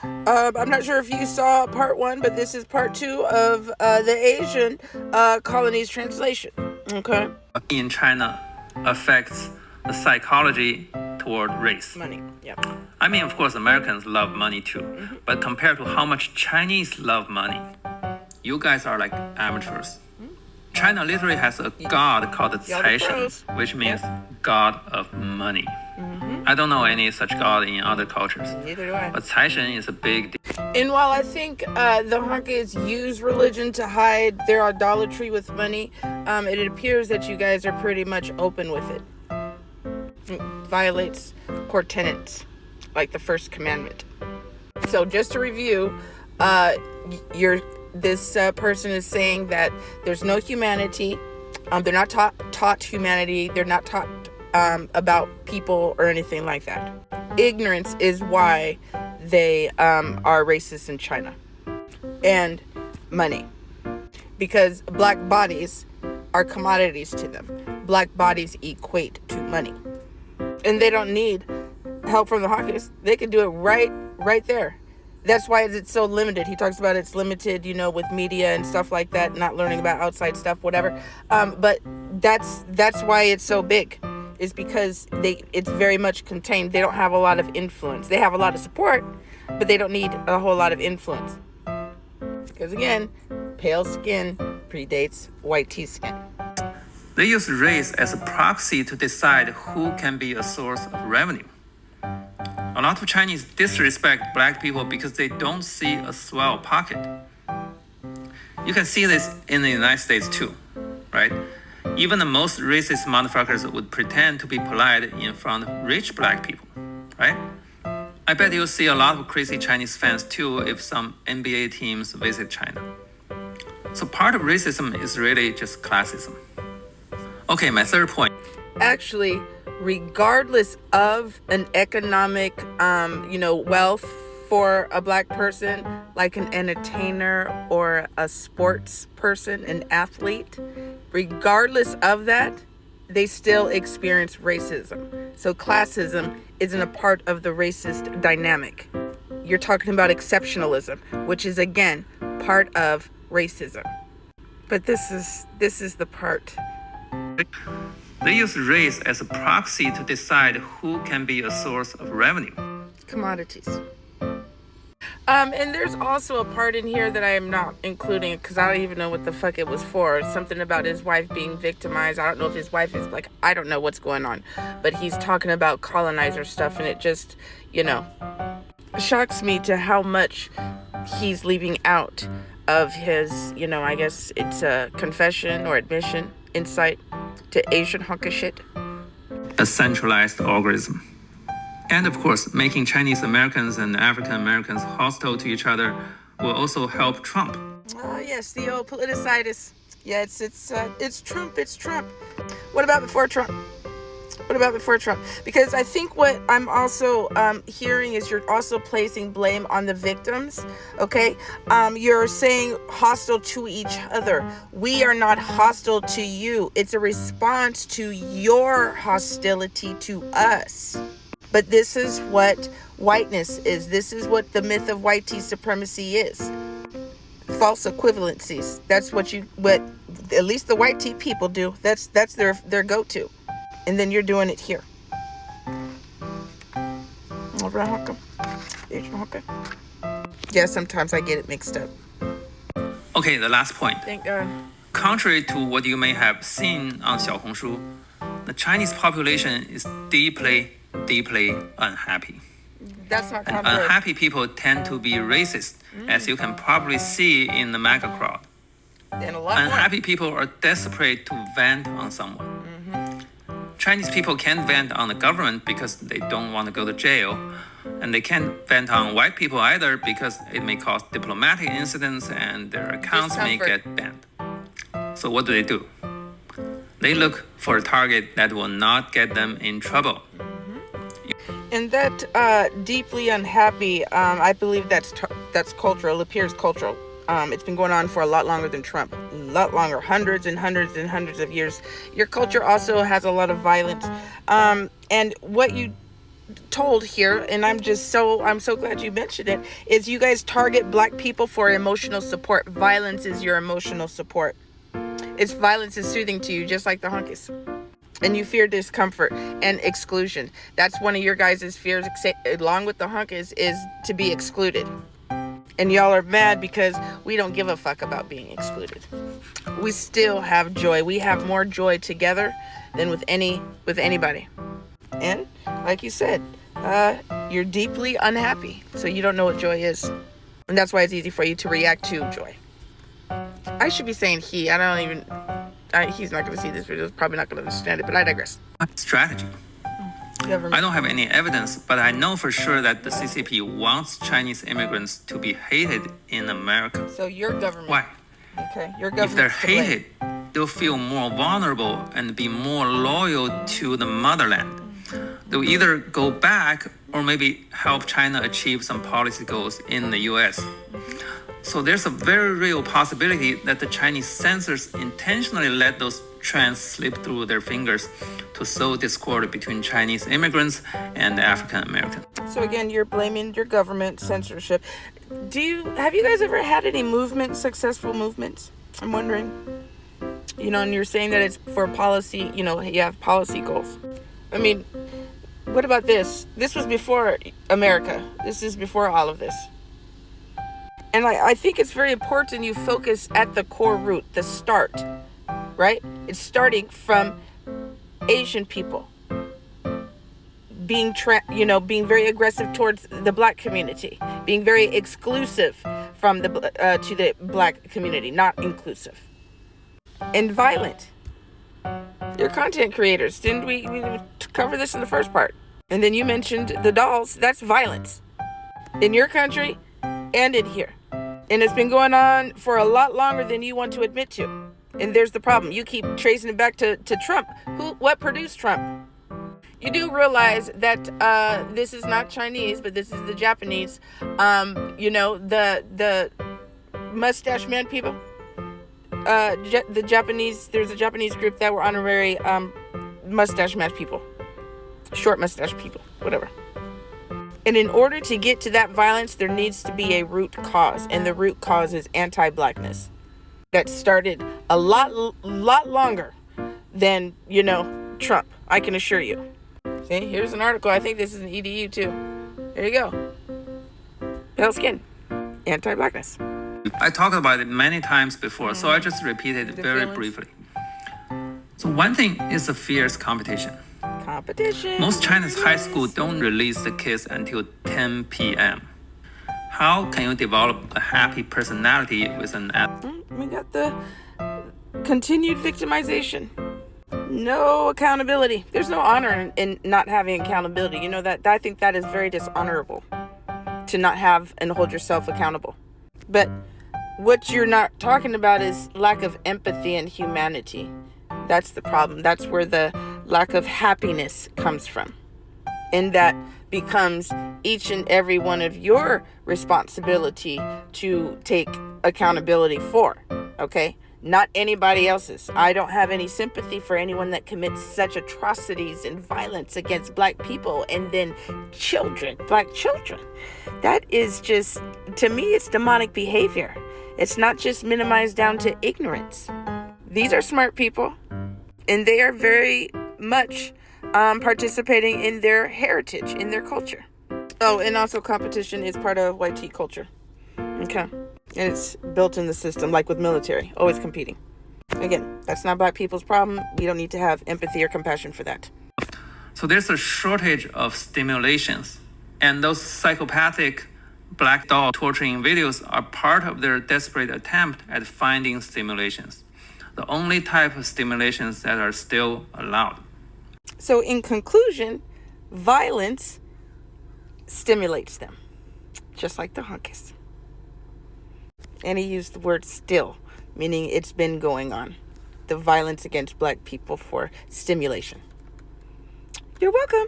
I'm not sure if you saw part 1, but this is part 2 of the Asian Colonese translation. Okay. In China affects the psychology toward race. Money. Yeah. I mean, of course, Americans love money too, but compared to how much Chinese love money, you guys are like amateurs. China literally has a god called Caishen, which means god of money. I don't know any such god in other cultures. Neither do I. But Caishen is a big deal. And while I think the Honkies use religion to hide their idolatry with money, it appears that you guys are pretty much open with it. It violates core tenets, like the first commandment. So just to review, this person is saying that there's no humanity. They're not taught humanity. They're not taught about people or anything like that. Ignorance is why they are racist in China. And money. Because black bodies are commodities to them. Black bodies equate to money. And they don't need help from the Honkies. They can do it right there. That's why it's so limited. He talks about it's limited, with media and stuff like that, not learning about outside stuff, whatever. But that's why it's so big, is because it's very much contained. They don't have a lot of influence. They have a lot of support, but they don't need a whole lot of influence. Because again, pale skin predates white tea skin. They use race as a proxy to decide who can be a source of revenue. A lot of Chinese disrespect black people because they don't see a swell pocket. You can see this in the United States too, right? Even the most racist motherfuckers would pretend to be polite in front of rich black people, right? I bet you'll see a lot of crazy Chinese fans too if some NBA teams visit China. So part of racism is really just classism. Okay, my third point. Actually, regardless of an economic, wealth for a black person, like an entertainer or a sports person, an athlete, regardless of that, they still experience racism. So classism isn't a part of the racist dynamic. You're talking about exceptionalism, which is again part of racism. But this is the part. They use race as a proxy to decide who can be a source of revenue. Commodities. And there's also a part in here that I am not including because I don't even know what the fuck it was for. Something about his wife being victimized. I don't know if his wife is I don't know what's going on. But he's talking about colonizer stuff, and it just, shocks me to how much he's leaving out of his, I guess it's a confession or admission, insight to Asian hunker shit. A centralized organism. And of course, making Chinese Americans and African Americans hostile to each other will also help Trump. Oh yes, the old politicitis. Yeah, it's Trump. It's Trump. What about before Trump? Because I think what I'm also hearing is you're also placing blame on the victims. Okay, you're saying hostile to each other. We are not hostile to you. It's a response to your hostility to us. But this is what whiteness is. This is what the myth of white tea supremacy is. False equivalencies. That's what at least the white tea people do. That's their go-to. And then you're doing it here. Yeah, sometimes I get it mixed up. Okay, the last point. Thank God. Contrary to what you may have seen on Xiaohongshu, the Chinese population is deeply unhappy. That's not and unhappy people tend to be racist, as you can probably see in the MAGA crowd. And a lot unhappy more. People are desperate to vent on someone. Chinese people can't vent on the government because they don't want to go to jail. And they can't vent on white people either because it may cause diplomatic incidents and their accounts may get banned. So what do? They look for a target that will not get them in trouble. And that deeply unhappy, I believe that's cultural. It appears cultural. It's been going on for a lot longer than Trump. A lot longer. Hundreds and hundreds and hundreds of years. Your culture also has a lot of violence. And what you told here, and I'm so glad you mentioned it, is you guys target black people for emotional support. Violence is your emotional support. Violence is soothing to you, just like the hunkies. And you fear discomfort and exclusion. That's one of your guys' fears, along with the hunkies, is to be excluded. And y'all are mad because we don't give a fuck about being excluded. We still have joy. We have more joy together than with anybody. And like you said, you're deeply unhappy, so you don't know what joy is. And that's why it's easy for you to react to joy. I should be saying he. He's not going to see this video. He's probably not going to understand it, but I digress. Strategy. Government. I don't have any evidence, but I know for sure that the CCP wants Chinese immigrants to be hated in America. So your government. Why? Okay, your government. If they're hated, they'll feel more vulnerable and be more loyal to the motherland. They'll either go back or maybe help China achieve some policy goals in the US. So there's a very real possibility that the Chinese censors intentionally let those trends slip through their fingers to sow discord between Chinese immigrants and African Americans. So again, you're blaming your government censorship. Have you guys ever had any successful movements? I'm wondering. And you're saying that it's for policy, you have policy goals. I mean, what about this? This was before America. This is before all of this. And I think it's very important you focus at the core root, the start, right? It's starting from Asian people being very aggressive towards the black community, being very exclusive from to the black community, not inclusive, and violent. You're content creators. Didn't we cover this in the first part? And then you mentioned the dolls. That's violence in your country and in here. And it's been going on for a lot longer than you want to admit to. And there's the problem. You keep tracing it back to Trump. What produced Trump? You do realize that this is not Chinese, but this is the Japanese. The mustache man people. The Japanese. There's a Japanese group that were honorary mustache man people, short mustache people, whatever. And in order to get to that violence, there needs to be a root cause. And the root cause is anti-blackness. That started a lot longer than, Trump. I can assure you. See, here's an article. I think this is an EDU too. There you go. Pale skin. Anti-blackness. I talked about it many times before, so I just repeated it very briefly. So one thing is the fierce competition. Most Chinese high schools don't release the kids until 10 p.m. How can you develop a happy personality with an athlete? We got the continued victimization. No accountability. There's no honor in not having accountability. I think that is very dishonorable to not have and hold yourself accountable. But what you're not talking about is lack of empathy and humanity. That's the problem. That's where the lack of happiness comes from. And that becomes each and every one of your responsibility to take accountability for. Okay? Not anybody else's. I don't have any sympathy for anyone that commits such atrocities and violence against black people and then black children. That is just, to me, it's demonic behavior. It's not just minimized down to ignorance. These are smart people, and they are very much participating in their heritage, in their culture. Oh, and also competition is part of YT culture. Okay. And it's built in the system, like with military, always competing. Again, that's not black people's problem. We don't need to have empathy or compassion for that. So there's a shortage of stimulations. And those psychopathic black doll torturing videos are part of their desperate attempt at finding stimulations. The only type of stimulations that are still allowed. So in conclusion, violence stimulates them, just like the hunkies. And he used the word still, meaning it's been going on. The violence against black people for stimulation. You're welcome.